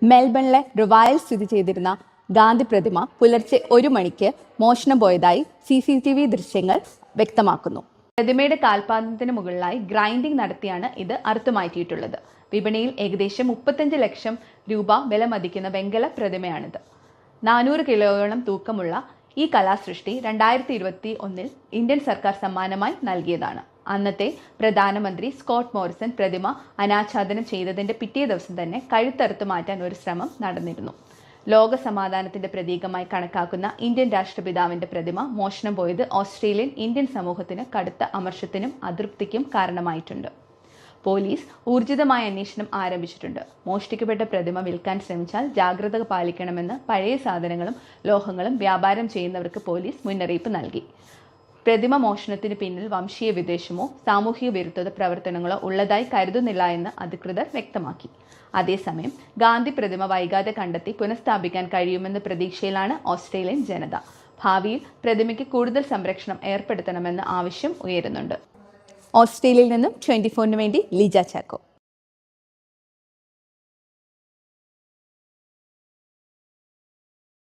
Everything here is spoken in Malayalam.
മെൽബണിലെ റിവായിൽ സ്ഥിതി ചെയ്തിരുന്ന ഗാന്ധി പ്രതിമ പുലർച്ചെ 1 മണിക്ക് മോഷണം പോയതായി CCTV ദൃശ്യങ്ങൾ വ്യക്തമാക്കുന്നു. പ്രതിമയുടെ കാൽപാദത്തിന് മുകളിലായി ഗ്രൈൻഡിംഗ് നടത്തിയാണ് ഇത് അറുത്തുമാറ്റിയിട്ടുള്ളത്. വിപണിയിൽ ഏകദേശം 35 ലക്ഷം രൂപ വില മതിക്കുന്ന വെങ്കല പ്രതിമയാണിത്. 400 കിലോയോളം തൂക്കമുള്ള ഈ കലാസൃഷ്ടി 2021 ഇന്ത്യൻ സർക്കാർ സമ്മാനമായി നൽകിയതാണ്. അന്നത്തെ പ്രധാനമന്ത്രി സ്കോട്ട് മോറിസൺ പ്രതിമ അനാച്ഛാദനം ചെയ്തതിന്റെ പിറ്റേ ദിവസം തന്നെ കഴുത്തറുത്ത് മാറ്റാൻ ഒരു ശ്രമം നടന്നിരുന്നു. ലോക സമാധാനത്തിന്റെ പ്രതീകമായി കണക്കാക്കുന്ന ഇന്ത്യൻ രാഷ്ട്രപിതാവിന്റെ പ്രതിമ മോഷണം പോയത് ഓസ്ട്രേലിയൻ ഇന്ത്യൻ സമൂഹത്തിന് കടുത്ത അമർഷത്തിനും അതൃപ്തിക്കും കാരണമായിട്ടുണ്ട്. പോലീസ് ഊർജിതമായ അന്വേഷണം ആരംഭിച്ചിട്ടുണ്ട്. മോഷ്ടിക്കപ്പെട്ട പ്രതിമ വിൽക്കാൻ ശ്രമിച്ചാൽ ജാഗ്രത പാലിക്കണമെന്ന് പഴയ സാധനങ്ങളും ലോഹങ്ങളും വ്യാപാരം ചെയ്യുന്നവർക്ക് പോലീസ് മുന്നറിയിപ്പ് നൽകി. പ്രതിമ മോഷണത്തിന് പിന്നിൽ വംശീയ വിദ്വേഷമോ സാമൂഹിക വിരുദ്ധത പ്രവർത്തനങ്ങളോ ഉള്ളതായി കരുതുന്നില്ല എന്ന് അധികൃതർ വ്യക്തമാക്കി. അതേസമയം ഗാന്ധി പ്രതിമ വൈകാതെ കണ്ടെത്തി പുനഃസ്ഥാപിക്കാൻ കഴിയുമെന്ന പ്രതീക്ഷയിലാണ് ഓസ്ട്രേലിയൻ ജനത. ഭാവിയിൽ പ്രതിമയ്ക്ക് കൂടുതൽ സംരക്ഷണം ഏർപ്പെടുത്തണമെന്ന ആവശ്യം ഉയരുന്നുണ്ട്. ഓസ്ട്രേലിയയിൽ നിന്നും 24-ന് വേണ്ടി ലീജ ചാക്കോ.